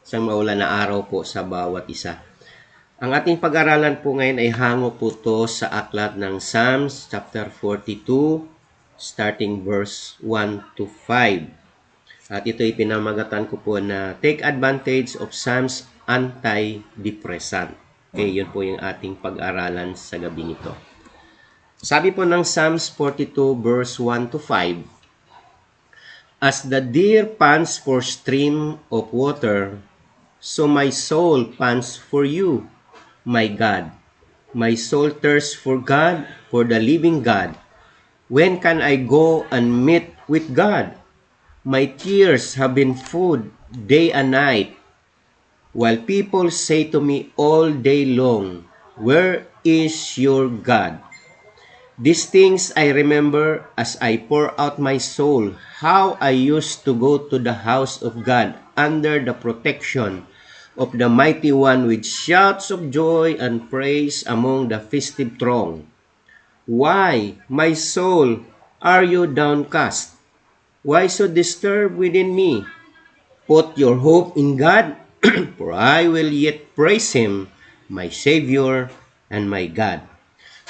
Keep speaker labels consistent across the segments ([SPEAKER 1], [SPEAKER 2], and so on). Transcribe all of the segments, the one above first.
[SPEAKER 1] Isang maulan na araw po sa bawat isa. Ang ating pag-aralan po ngayon ay hango po to sa aklat ng Psalms chapter 42, starting verse 1 to 5. At ito ay pinamagatan ko po na Take Advantage of Psalms Anti-Depressant. Okay, yun po yung ating pag-aralan sa gabi nito. Sabi po ng Psalms 42 verse 1 to 5, As the deer pants for stream of water, so my soul pants for you, my God. My soul thirsts for God, for the living God. When can I go and meet with God? My tears have been food day and night, while people say to me all day long, Where is your God? These things I remember as I pour out my soul, how I used to go to the house of God under the protection of the Mighty One with shouts of joy and praise among the festive throng. Why, my soul, are you downcast? Why so disturbed within me? Put your hope in God, for I will yet praise Him, my Savior and my God.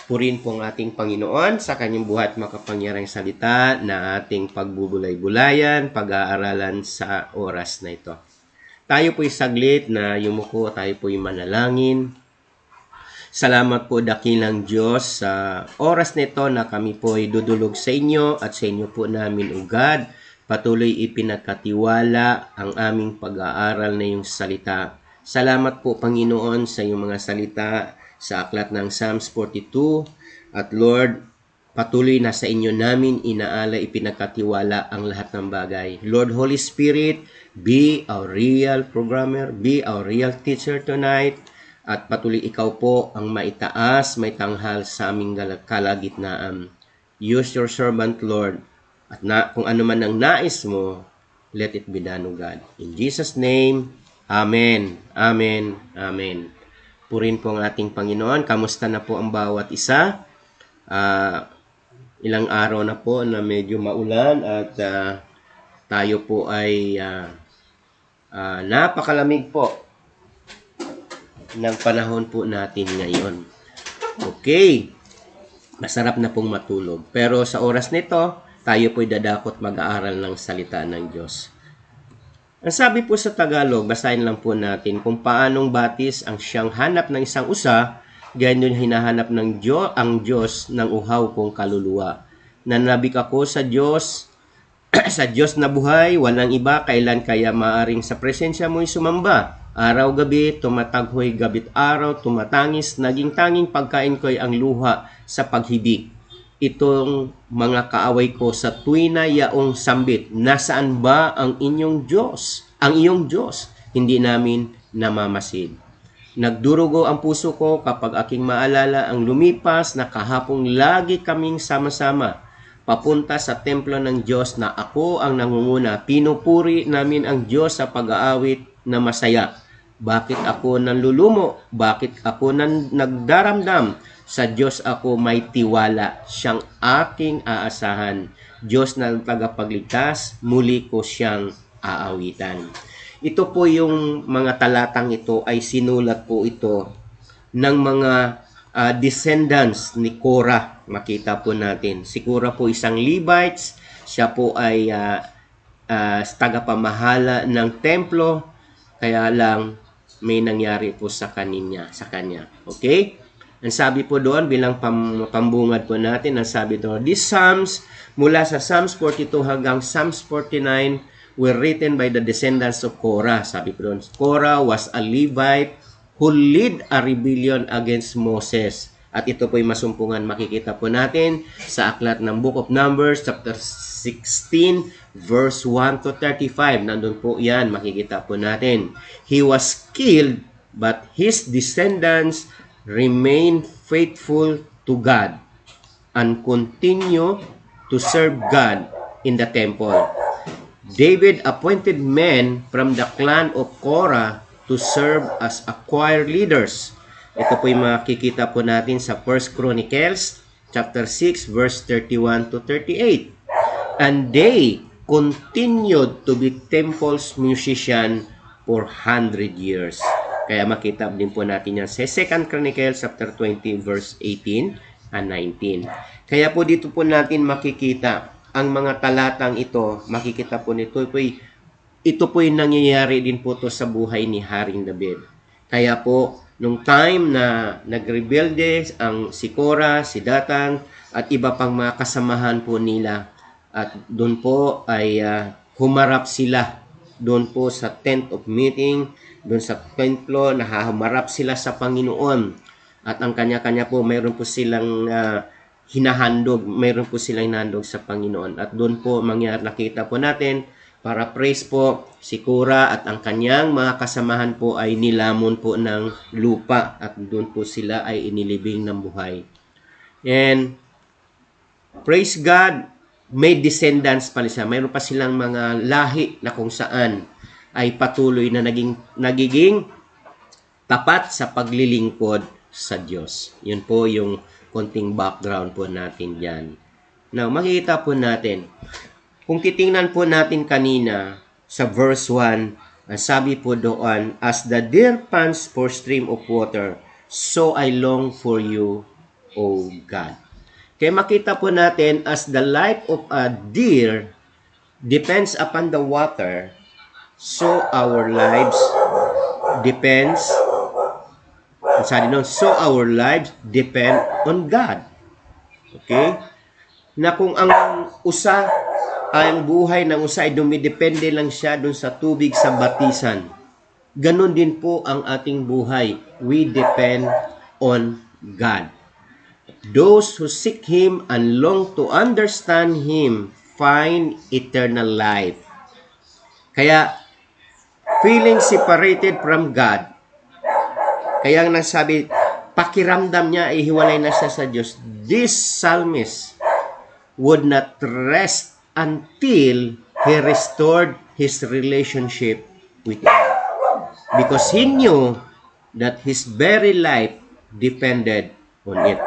[SPEAKER 1] Purihin po ang ating Panginoon sa kanyang buhat makapangyarang salita na ating pagbubulay-bulayan, pag-aaralan sa oras na ito. Tayo po'y saglit na yumuko, tayo po'y manalangin. Salamat po dakilang Diyos sa oras na ito na kami po'y dudulog sa inyo at sa inyo po namin ugad. Patuloy ipinagkatiwala ang aming pag-aaral na iyong salita. Salamat po Panginoon sa iyong mga salita sa aklat ng Psalms 42. At Lord, patuloy na sa inyo namin inaala, ipinagkatiwala ang lahat ng bagay. Lord Holy Spirit, be our real programmer, be our real teacher tonight. At patuloy ikaw po ang maitaas, may tanghal sa aming kalagitnaan. Use your servant, Lord. At kung ano man ang nais mo, let it be done, O God. In Jesus' name, Amen. Amen. Amen. Purin po ang ating Panginoon. Kamusta na po ang bawat isa? Ilang araw na po na medyo maulan at tayo po ay napakalamig po ng panahon po natin ngayon. Okay. Masarap na pong matulog. Pero sa oras nito, tayo po'y dadakot mag-aaral ng salita ng Diyos. Ang sabi po sa Tagalog, basahin lang po natin kung paanong batis ang siyang hanap ng isang usa, ganyan hinahanap ng ang Diyos ng uhaw kong kaluluwa. Nanabik ako sa Diyos, sa Diyos na buhay, walang iba, kailan kaya maaring sa presensya mo'y sumamba. Araw-gabi, tumataghoy gabit araw, tumatangis, naging tanging pagkain ko'y ang luha sa paghibig. Itong mga kaaway ko sa tuwi na yaong sambit, nasaan ba ang inyong Diyos? Ang iyong Diyos, hindi namin namamasid. Nagdurugo ang puso ko kapag aking maalala ang lumipas na kahapong lagi kaming sama-sama papunta sa templo ng Diyos na ako ang nangunguna. Pinupuri namin ang Diyos sa pag-aawit na masaya. Bakit ako nanlulumo? Bakit ako nagdaramdam? Sa Diyos ako may tiwala, siyang aking aasahan. Diyos na tagapagligtas, muli ko siyang aawitan. Ito po yung mga talatang ito ay sinulat po ito ng mga descendants ni Korah. Makita po natin. Si Korah po isang Levites, siya po ay tagapamahala ng templo, kaya lang may nangyari po sa kanya. Okay? Ang sabi po doon, bilang pambungad po natin, ang sabi doon, these Psalms, mula sa Psalms 42 hanggang Psalms 49, were written by the descendants of Korah. Sabi po doon, Korah was a Levite who led a rebellion against Moses. At ito po yung masumpungan, makikita po natin sa aklat ng Book of Numbers, chapter 16, verse 1 to 35. Nandun po yan, makikita po natin. He was killed, but his descendants remain faithful to God and continue to serve God in the temple. David appointed men from the clan of Korah to serve as choir leaders. Ito po yung makikita po natin sa 1 Chronicles chapter 6 verse 31 to 38. And they continued to be temple's musician 400 years. Kaya makita din po natin yan sa 2 Chronicles chapter 20 verse 18 and 19. Kaya po dito po natin makikita ang mga talatang ito, makikita po nito ito po yung nangyayari din po to sa buhay ni Haring David. Kaya po, nung time na nagrebelde ang si Korah, si Datan, at iba pang mga kasamahan po nila, at doon po ay humarap sila doon po sa tent of meeting, doon sa templo, nahaharap sila sa Panginoon. At ang kanya-kanya po, mayroon po silang hinahandog, mayroon po silang hinahandog sa Panginoon. At doon po, nakita po natin, para praise po, si Korah at ang kanyang mga kasamahan po ay nilamon po ng lupa at doon po sila ay inilibing ng buhay. And praise God, may descendants pa siya. Mayroon pa silang mga lahi na kung saan ay patuloy na nagiging tapat sa paglilingkod sa Diyos. Yun po yung konting background po natin dyan. Now, makikita po natin, kung titingnan po natin kanina sa verse 1, ang sabi po doon, as the deer pants for stream of water, so I long for you, O God. Kaya makita po natin, as the life of a deer depends upon the water, so our lives depends, so our lives depend on God. Okay? Na kung ang buhay ng usa ay dumidepende lang siya dun sa tubig sa batisan, ganun din po ang ating buhay. We depend on God. Those who seek Him and long to understand Him find eternal life. Kaya, feeling separated from God, kaya ang nasabi, pakiramdam niya ay hiwalay na siya sa Diyos. This psalmist would not rest until he restored his relationship with God. Because he knew that his very life depended on it.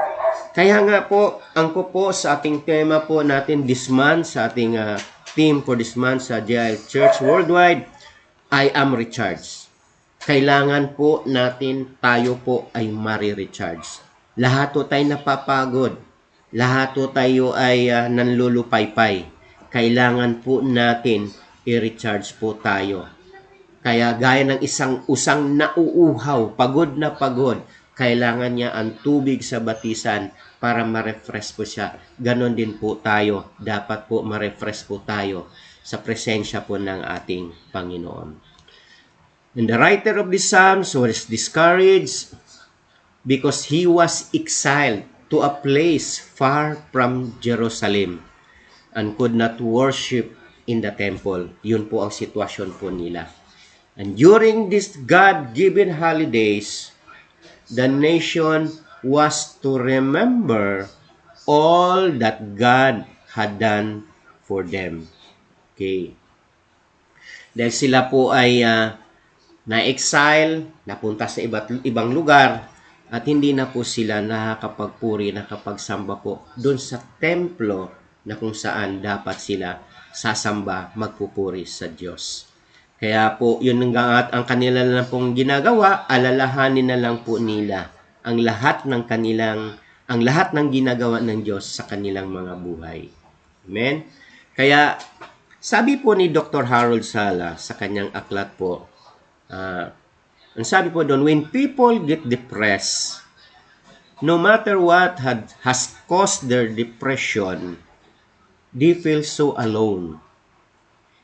[SPEAKER 1] Kaya nga po, angko po sa ating tema po natin this month, sa ating theme for this month sa JL Church Worldwide, I am recharged. Kailangan po natin, tayo po ay mare-recharge. Lahat po tayo napapagod. Lahat po tayo ay nanlulupaypay. Kailangan po natin i-recharge po tayo. Kaya gaya ng isang usang nauuhaw, pagod na pagod, kailangan niya ang tubig sa batisan para ma-refresh po siya. Ganon din po tayo. Dapat po ma-refresh po tayo sa presensya po ng ating Panginoon. And the writer of the Psalms was discouraged because he was exiled to a place far from Jerusalem and could not worship in the temple. Yun po ang sitwasyon po nila. And during these God-given holidays, the nation was to remember all that God had done for them. Okay. Dahil sila po ay na-exile, napunta sa ibang lugar, at hindi na po sila nakakapagpuri, nakapagsamba po doon sa templo na kung saan dapat sila sasamba, magpupuri sa Diyos. Kaya po, yun ang kanila na pong ginagawa, alalahanin na lang po nila ang lahat ng ginagawa ng Diyos sa kanilang mga buhay. Amen? Kaya, sabi po ni Dr. Harold Sala sa kanyang aklat po, ang sabi po doon, when people get depressed, no matter what has caused their depression, they feel so alone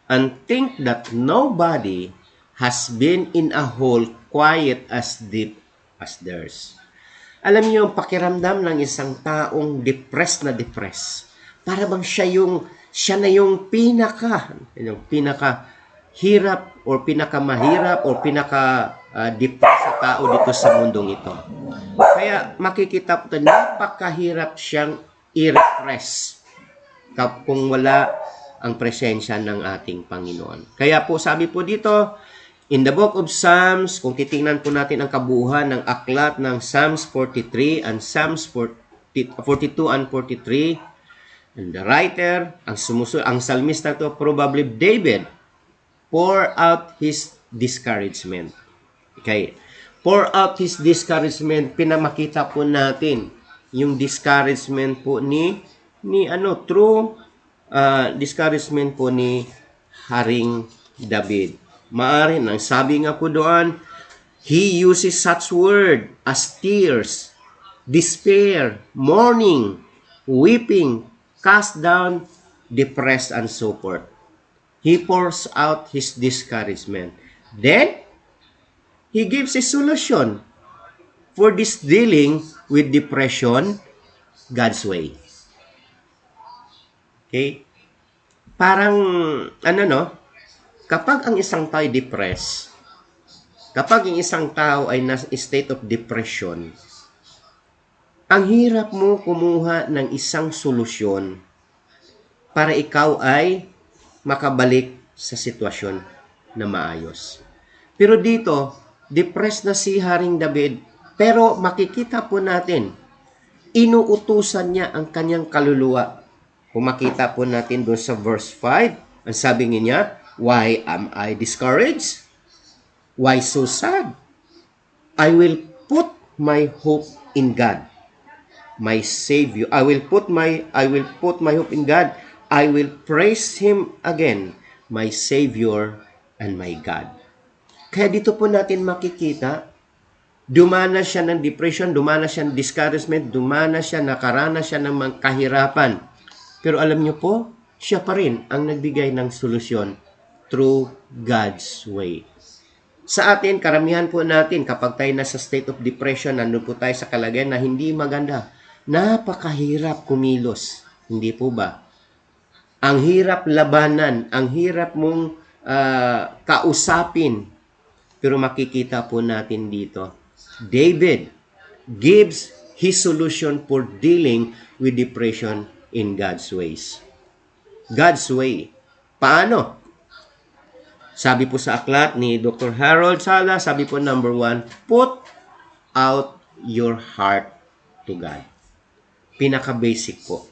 [SPEAKER 1] and think that nobody has been in a hole quiet as deep as theirs. Alam niyo yung pakiramdam ng isang taong depressed na depressed. Para bang siya na yung pinaka hirap or pinakamahirap or pinaka-depressed sa tao dito sa mundong ito. Kaya makikita po ito, napakahirap siyang i-refresh kung wala ang presensya ng ating Panginoon. Kaya po sabi po dito, in the book of Psalms, kung titingnan po natin ang kabuuan ng aklat ng Psalms 43 and Psalms 42 and 43, and the writer, ang psalmista to, probably David, pour out his discouragement. Okay. Pour out his discouragement, pinamakita po natin yung discouragement po ni true discouragement po ni Haring David. Maaari nang sabi nga po doon, he uses such word as tears, despair, mourning, weeping, cast down, depressed, and so forth. He pours out his discouragement. Then, he gives a solution for this dealing with depression, God's way. Okay? Parang, kapag ang isang tao ay depressed, kapag ang isang tao ay nasa state of depression, ang hirap mo kumuha ng isang solusyon para ikaw ay makabalik sa sitwasyon na maayos. Pero dito, depressed na si Haring David, pero makikita po natin, inuutusan niya ang kanyang kaluluwa. Kung makita po natin doon sa verse 5, ang sabi niya, why am I discouraged? Why so sad? I will put my hope in God, my Savior. I will put my hope in God. I will praise Him again, my Savior and my God. Kaya dito po natin makikita, dumanas siya ng depression, dumanas siya ng discouragement, dumanas siya, nakaranas siya ng mga kahirapan. Pero alam niyo po, siya pa rin ang nagbigay ng solusyon through God's way. Sa atin, karamihan po natin, kapag tayo nasa state of depression, nandun po tayo sa kalagayan na hindi maganda, napakahirap kumilos. Hindi po ba? Ang hirap labanan, ang hirap mong kausapin. Pero makikita po natin dito, David gives his solution for dealing with depression in God's ways. God's way. Paano? Sabi po sa aklat ni Dr. Harold Sala, sabi po number 1, put out your heart to God. Pinaka-basic po.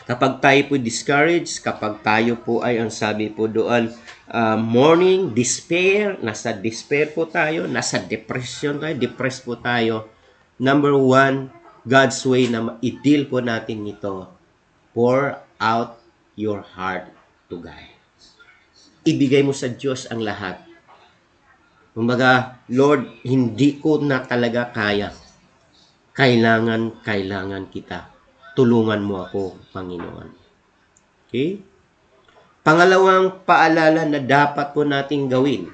[SPEAKER 1] Kapag tayo po discouraged, kapag tayo po ay, ang sabi po doon, mourning, despair, nasa despair po tayo, nasa depression tayo, depressed po tayo. Number 1, God's way na i-deal po natin ito. Pour out your heart to God. Ibigay mo sa Diyos ang lahat. Kumbaga, Lord, hindi ko na talaga kaya. Kailangan kita. Tulungan mo ako, Panginoon. Okay? Pangalawang paalala na dapat po nating gawin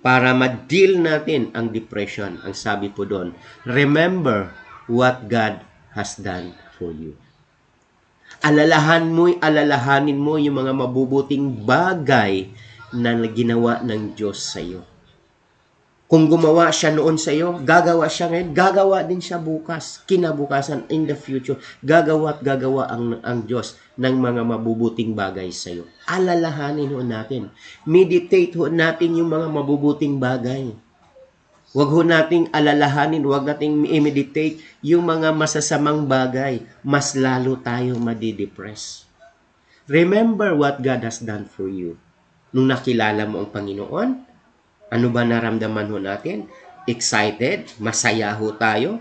[SPEAKER 1] para ma-deal natin ang depression. Ang sabi po doon, remember what God has done for you. Alalahanin mo yung mga mabubuting bagay na ginawa ng Diyos sa iyo. Kung gumawa siya noon sa iyo, gagawa siya ngayon, gagawa din siya bukas, kinabukasan, in the future. Gagawa at gagawa ang Diyos ng mga mabubuting bagay sa iyo. Alalahanin ho natin. Meditate ho natin yung mga mabubuting bagay. Huwag ho nating alalahanin, huwag nating i-meditate yung mga masasamang bagay. Mas lalo tayo madidepress. Remember what God has done for you. Nung nakilala mo ang Panginoon, ano ba naramdaman ho natin? Excited? Masaya ho tayo?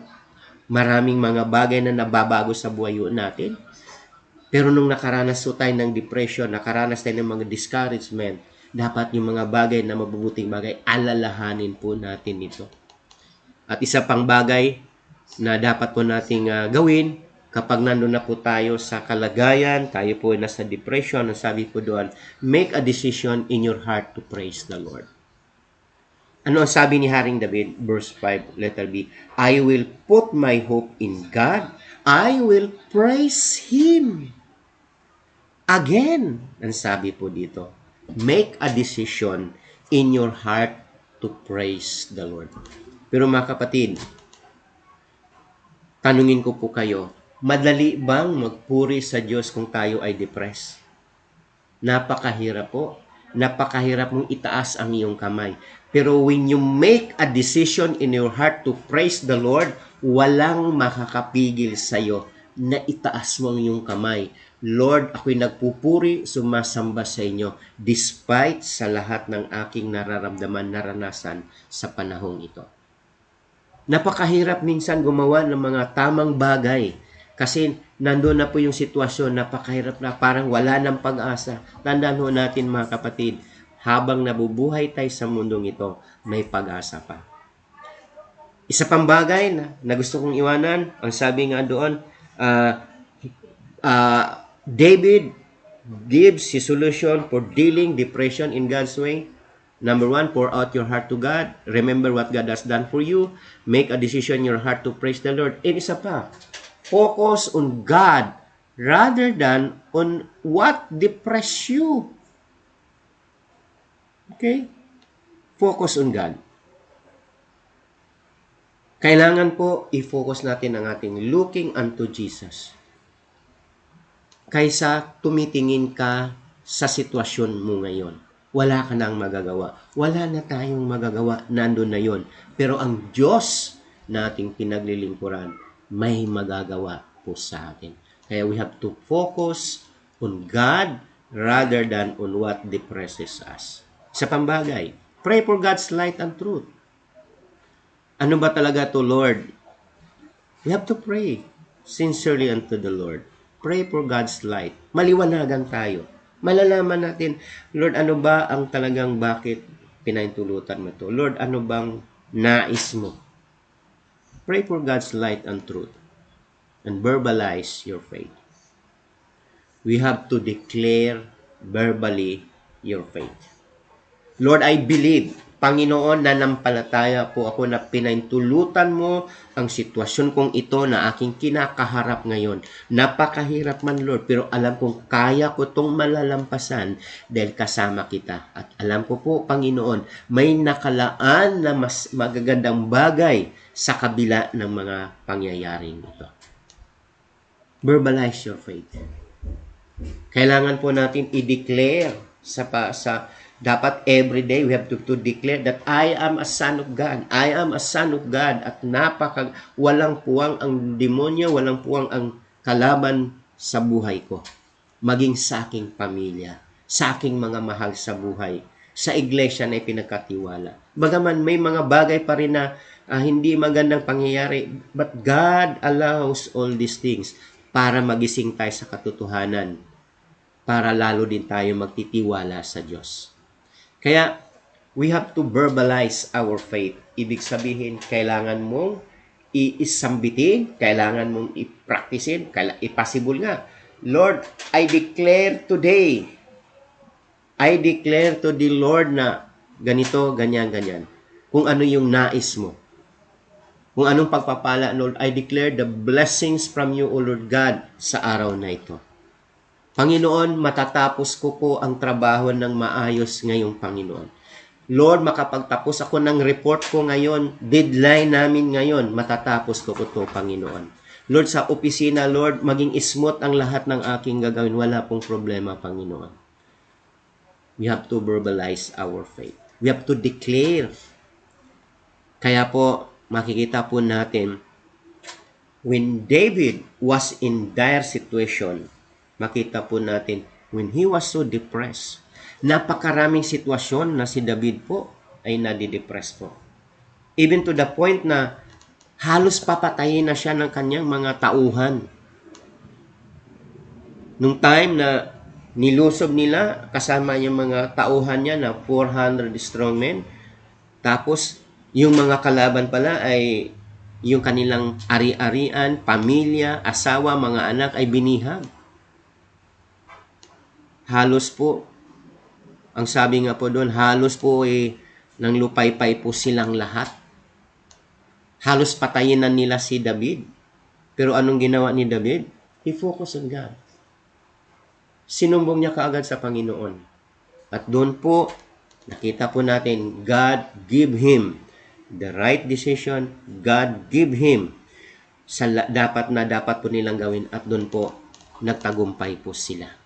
[SPEAKER 1] Maraming mga bagay na nababago sa buhay ho natin. Pero nung nakaranas ho tayo ng depression, nakaranas tayo ng mga discouragement, dapat yung mga bagay na mabubuting bagay, alalahanin po natin ito. At isa pang bagay na dapat po nating gawin, kapag nandun na po tayo sa kalagayan, tayo po nasa depression, ang sabi po doon, make a decision in your heart to praise the Lord. Ano ang sabi ni Haring David? Verse 5, letter B. I will put my hope in God. I will praise Him. Again, ang sabi po dito, make a decision in your heart to praise the Lord. Pero mga kapatid, tanungin ko po kayo, madali bang magpuri sa Diyos kung tayo ay depressed? Napakahirap po. Napakahirap mong itaas ang iyong kamay. Pero when you make a decision in your heart to praise the Lord, walang makakapigil sa iyo na itaas mo ang iyong kamay. Lord, ako'y nagpupuri, sumasamba sa inyo despite sa lahat ng aking nararamdaman, naranasan sa panahong ito. Napakahirap minsan gumawa ng mga tamang bagay kasi nandun na po yung sitwasyon, napakahirap na, parang wala ng pag-asa. Tandaan ho natin mga kapatid, habang nabubuhay tayo sa mundong ito, may pag-asa pa. Isa pang bagay na gusto kong iwanan, ang sabi nga doon, David gives his solution for dealing depression in God's way. Number 1, pour out your heart to God. Remember what God has done for you. Make a decision in your heart to praise the Lord. And isa pa, focus on God rather than on what depress you. Okay? Focus on God. Kailangan po i-focus natin ang ating looking unto Jesus. Kaysa tumitingin ka sa sitwasyon mo ngayon. Wala ka nang magagawa. Wala na tayong magagawa. Nandun na yon. Pero ang Diyos na ating pinaglilingkuran, may magagawa po sa atin. Kaya we have to focus on God rather than on what depresses us. Sa pambagay, pray for God's light and truth. Ano ba talaga to, Lord? We have to pray sincerely unto the Lord. Pray for God's light. Maliwanagan tayo. Malalaman natin, Lord, ano ba ang talagang bakit pinahintulutan mo to? Lord, ano bang nais mo? Pray for God's light and truth and verbalize your faith. We have to declare verbally your faith. Lord, I believe, Panginoon, nanampalataya po ako na pinahintulutan mo ang sitwasyon kong ito na aking kinakaharap ngayon. Napakahirap man, Lord, pero alam kong kaya ko itong malalampasan dahil kasama kita. At alam ko po, Panginoon, may nakalaan na mas magagandang bagay sa kabila ng mga pangyayaring ito. Verbalize your faith. Kailangan po natin i-declare dapat every day we have to declare that I am a son of God. I am a son of God. At walang puwang ang demonyo, walang puwang ang kalaban sa buhay ko. Maging sa aking pamilya, sa aking mga mahal sa buhay, sa iglesia na ipinagkatiwala. Bagaman may mga bagay pa rin na hindi magandang pangyayari, but God allows all these things para magising tayo sa katotohanan, para lalo din tayo magtitiwala sa Diyos. Kaya, we have to verbalize our faith. Ibig sabihin, kailangan mong iisambitin, kailangan mong i-practicein, i-possible nga. Lord, I declare today, I declare to the Lord na ganito, ganyan, ganyan. Kung ano yung nais mo. Kung anong pagpapala, Lord, I declare the blessings from you, O Lord God, sa araw na ito. Panginoon, matatapos ko po ang trabaho ng maayos ngayong Panginoon. Lord, makapagtapos ako ng report ko ngayon, deadline namin ngayon, matatapos ko po ito, Panginoon. Lord, sa opisina, Lord, maging smooth ang lahat ng aking gagawin. Wala pong problema, Panginoon. We have to verbalize our faith. We have to declare. Kaya po, makikita po natin, when David was in dire situation, makita po natin, when he was so depressed, napakaraming sitwasyon na si David po ay nadidepress po. Even to the point na halos papatayin na siya ng kanyang mga tauhan. Nung time na nilusob nila, kasama yung mga tauhan niya na 400 strong men, tapos yung mga kalaban pala ay yung kanilang ari-arian, pamilya, asawa, mga anak ay binihag. Halos po, ang sabi nga po doon, halos po nang lupay-pay po silang lahat. Halos patayin na nila si David. Pero anong ginawa ni David? He focused on God. Sinumbong niya kaagad sa Panginoon. At doon po, nakita po natin, God give him the right decision. God give him sa dapat po nilang gawin. At doon po, nagtagumpay po sila.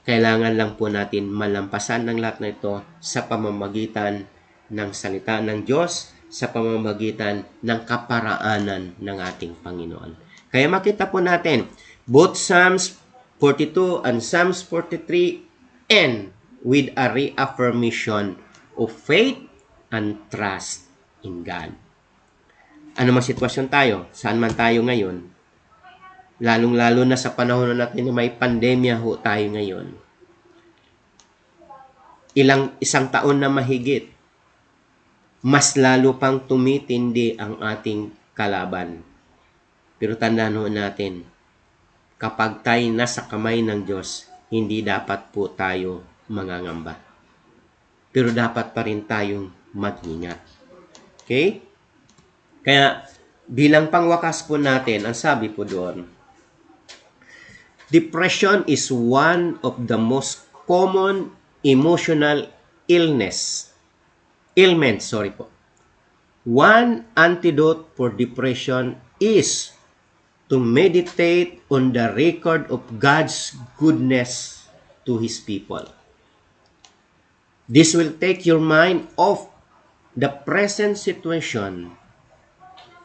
[SPEAKER 1] Kailangan lang po natin malampasan ng lahat na ito sa pamamagitan ng salita ng Diyos, sa pamamagitan ng kaparaanan ng ating Panginoon. Kaya makita po natin, both Psalms 42 and Psalms 43 end with a reaffirmation of faith and trust in God. Ano man sitwasyon tayo, saan man tayo ngayon, lalong-lalo na sa panahon natin na may pandemya ho tayo ngayon, isang taon na mahigit, mas lalo pang tumitindi ang ating kalaban. Pero tandaan ho natin, kapag tayo nasa kamay ng Diyos, hindi dapat po tayo mangangamba. Pero dapat pa rin tayong mag-ingat. Okay? Kaya, bilang pangwakas po natin, ang sabi po doon, depression is one of the most common emotional ailments. One antidote for depression is to meditate on the record of God's goodness to His people. This will take your mind off the present situation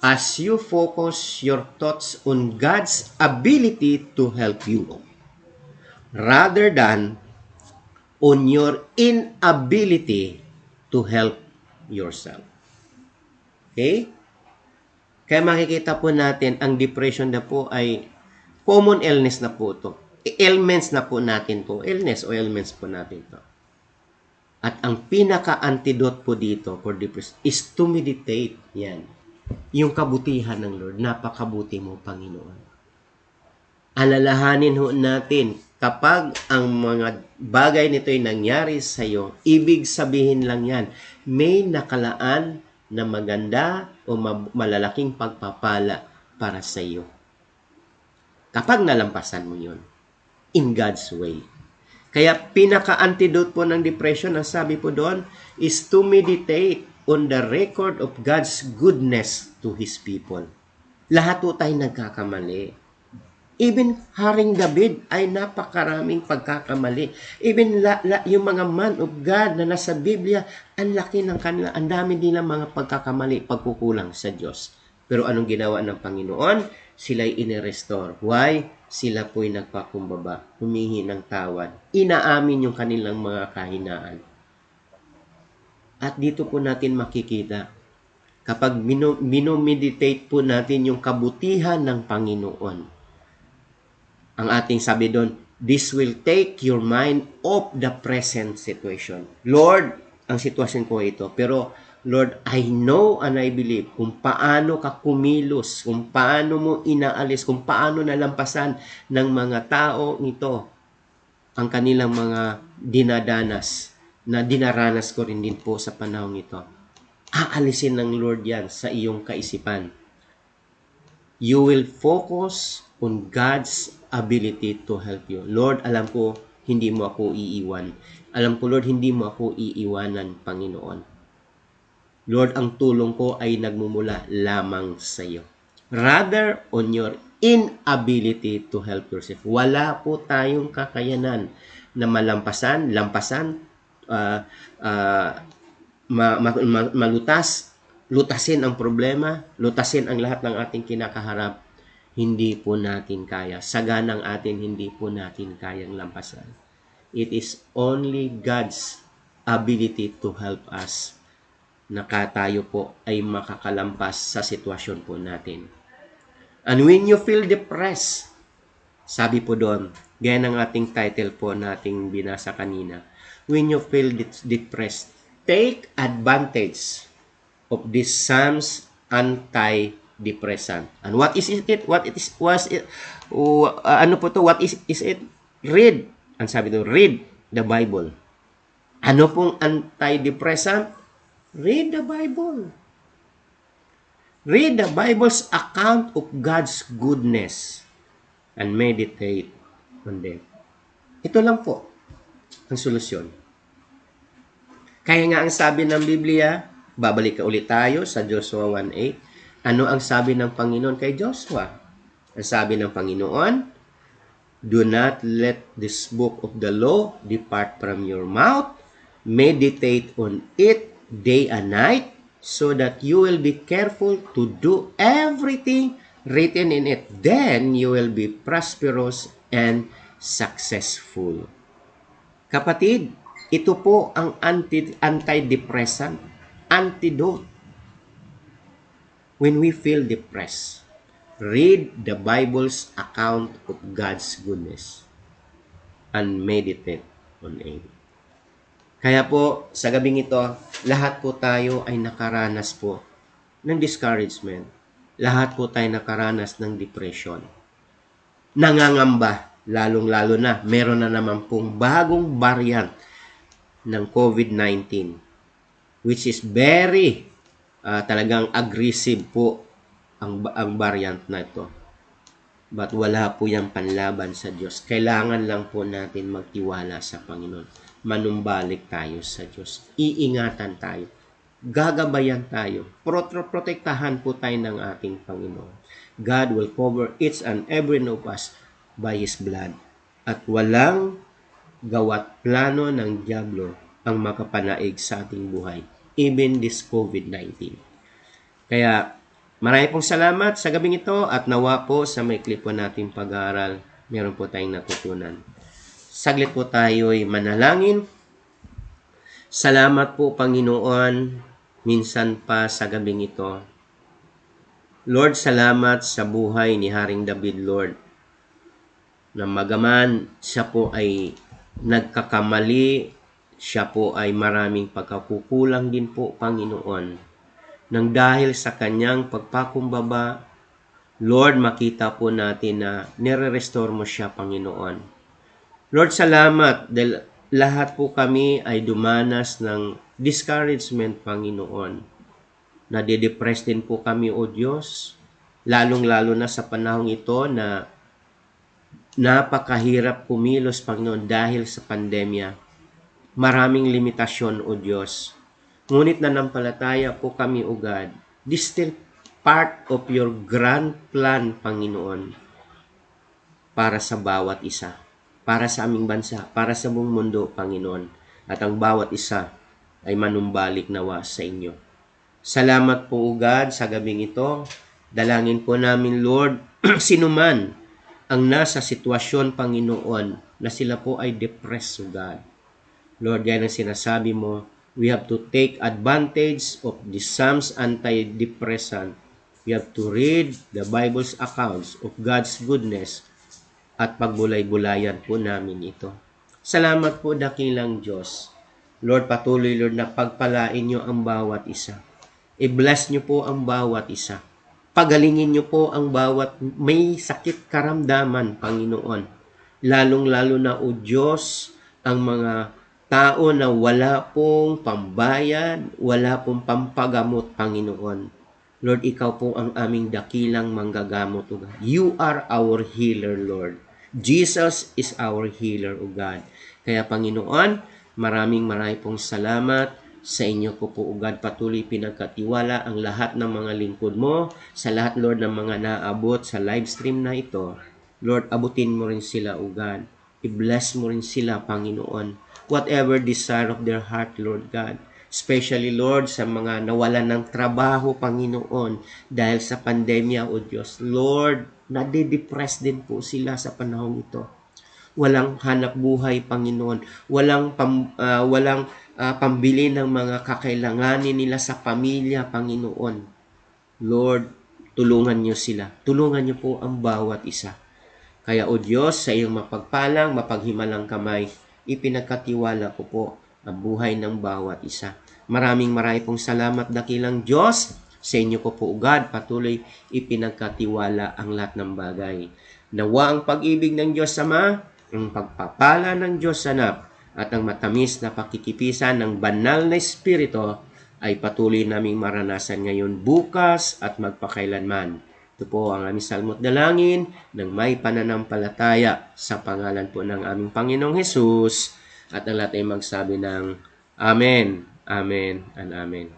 [SPEAKER 1] as you focus your thoughts on God's ability to help you, rather than on your inability to help yourself. Okay? Kaya makikita po natin, ang depression na po ay common illness na po ito. Ailments na po natin to. Illness o ailments po natin to. At ang pinaka-antidote po dito for depression is to meditate. Yan. Yung kabutihan ng Lord. Napakabuti mo, Panginoon. Alalahanin ho natin, kapag ang mga bagay nito ay nangyari sa iyo, ibig sabihin lang yan, may nakalaan na maganda o malalaking pagpapala para sa iyo. Kapag nalampasan mo yun, in God's way. Kaya pinaka-antidote po ng depression, ang sabi po doon, is to meditate on the record of God's goodness to His people. Lahat po tayo nagkakamali. Even Haring David ay napakaraming pagkakamali. Even yung mga man of God na nasa Biblia, ang laki ng kanila, ang dami nila mga pagkakamali, pagkukulang sa Diyos. Pero anong ginawa ng Panginoon? Sila'y inirestore. Why? Sila po'y nagpakumbaba, humingi ng tawad, inaamin yung kanilang mga kahinaan. At dito po natin makikita, kapag minomeditate po natin yung kabutihan ng Panginoon, ang ating sabi doon, this will take your mind off the present situation. Lord, ang sitwasyon ko ito, pero Lord, I know and I believe kung paano ka kumilos, kung paano mo inaalis, kung paano nalampasan ng mga tao ito ang kanilang mga dinadanas na dinaranas ko rin din po sa panahon ito. Aalisin ng Lord yan sa iyong kaisipan. You will focus on God's ability to help you. Lord, alam ko, hindi mo ako iiwan. Alam ko, Lord, hindi mo ako iiwanan, Panginoon. Lord, ang tulong ko ay nagmumula lamang sa iyo. Rather, on your inability to help yourself. Wala po tayong kakayanan na lutasin ang problema, lutasin ang lahat ng ating kinakaharap. Hindi po natin kaya. Saganang atin, hindi po natin kayang lampasan. It is only God's ability to help us na tayo po ay makakalampas sa sitwasyon po natin. And when you feel depressed, sabi po doon, gaya ng ating title po nating binasa kanina, when you feel depressed, take advantage of this Psalms anti-depressant. And what is it? What it is? Ano po to? What is it? Read. Ang sabi to, read the Bible. Ano pong anti-depressant? Read the Bible. Read the Bible's account of God's goodness and meditate on them. Ito lang po ang solusyon. Kaya nga ang sabi ng Biblia, babalik ulit tayo sa Joshua 1:8. Ano ang sabi ng Panginoon kay Joshua? Ang sabi ng Panginoon, do not let this book of the law depart from your mouth. Meditate on it day and night, so that you will be careful to do everything written in it. Then you will be prosperous and successful. Kapatid, ito po ang antidepressant, antidote. When we feel depressed, read the Bible's account of God's goodness and meditate on it. Kaya po, sa gabing ito, lahat po tayo ay nakaranas po ng discouragement. Lahat po tayo nakaranas ng depression. Nangangamba, lalong-lalo na, meron na naman pong bagong variant ng COVID-19, which is very talagang aggressive po ang variant na ito. But wala po yung panlaban sa Diyos. Kailangan lang po natin magtiwala sa Panginoon. Manumbalik tayo sa Diyos. Iingatan tayo. Gagabayan tayo. Protektahan po tayo ng ating Panginoon. God will cover each and every one of us by His blood. At walang gawat plano ng dyablo ang makapanaig sa ating buhay. Even this COVID-19. Kaya, marami pong salamat sa gabing ito at nawa po sa may clip po nating pag-aaral, meron po tayong natutunan. Saglit po tayo'y manalangin. Salamat po, Panginoon, minsan pa sa gabing ito. Lord, salamat sa buhay ni Haring David, Lord, na magaman siya po ay nagkakamali, siya po ay maraming pagkakukulang din po, Panginoon. Nang dahil sa kanyang pagpakumbaba, Lord, makita po natin na nire-restore mo siya, Panginoon. Lord, salamat dahil lahat po kami ay dumanas ng discouragement, Panginoon. Nade-depress din po kami, O Diyos, lalong-lalo na sa panahong ito na napakahirap kumilos, Panginoon, dahil sa pandemya. Maraming limitasyon, O Diyos. Ngunit nanampalataya po kami, O God. This still part of your grand plan, Panginoon, para sa bawat isa. Para sa aming bansa, para sa buong mundo, Panginoon. At ang bawat isa ay manumbalik nawa sa inyo. Salamat po, O God, sa gabing ito. Dalangin po namin, Lord, sinuman ang nasa sitwasyon, Panginoon, na sila po ay depressed, O God. Lord, yan ang sinasabi mo, we have to take advantage of the Psalms antidepressant. We have to read the Bible's accounts of God's goodness at pagbulay-bulayan po namin ito. Salamat po, dakilang Diyos. Lord, patuloy, Lord, na pagpalain nyo ang bawat isa. I-bless nyo po ang bawat isa. Pagalingin nyo po ang bawat may sakit karamdaman, Panginoon. Lalong-lalo na, O Diyos, ang mga tao na wala pong pambayad, wala pong pampagamot, Panginoon. Lord, ikaw po ang aming dakilang manggagamot, O God. You are our healer, Lord. Jesus is our healer, O God. Kaya, Panginoon, maraming pong salamat sa inyo ko po, O God. Patuloy pinagkatiwala ang lahat ng mga lingkod mo, sa lahat, Lord, ng mga naabot sa live stream na ito. Lord, abutin mo rin sila, O God. I-bless mo rin sila, Panginoon. Whatever desire of their heart, Lord God. Especially, Lord, sa mga nawalan ng trabaho, Panginoon, dahil sa pandemya, O Diyos. Lord, nade-depress din po sila sa panahon ito. Walang hanap buhay, Panginoon. Walang pambili ng mga kakailanganin nila sa pamilya, Panginoon. Lord, tulungan niyo sila. Tulungan niyo po ang bawat isa. Kaya, O Diyos, sa iyong mapagpalang, mapaghimalang kamay, ipinagkatiwala ko po ang buhay ng bawat isa. Maraming pong salamat, dakilang Diyos. Sa inyo ko po, God, patuloy ipinagkatiwala ang lahat ng bagay. Nawa ang pag-ibig ng Diyos Ama, ang pagpapala ng Diyos Anak, at ang matamis na pakikipisan ng banal na Espiritu ay patuloy naming maranasan ngayon, bukas at magpakailanman. Ito po ang aming salmo't dalangin ng may pananampalataya sa pangalan po ng aming Panginoong Hesus, at ang lahat ay magsabi ng Amen, Amen, and Amen.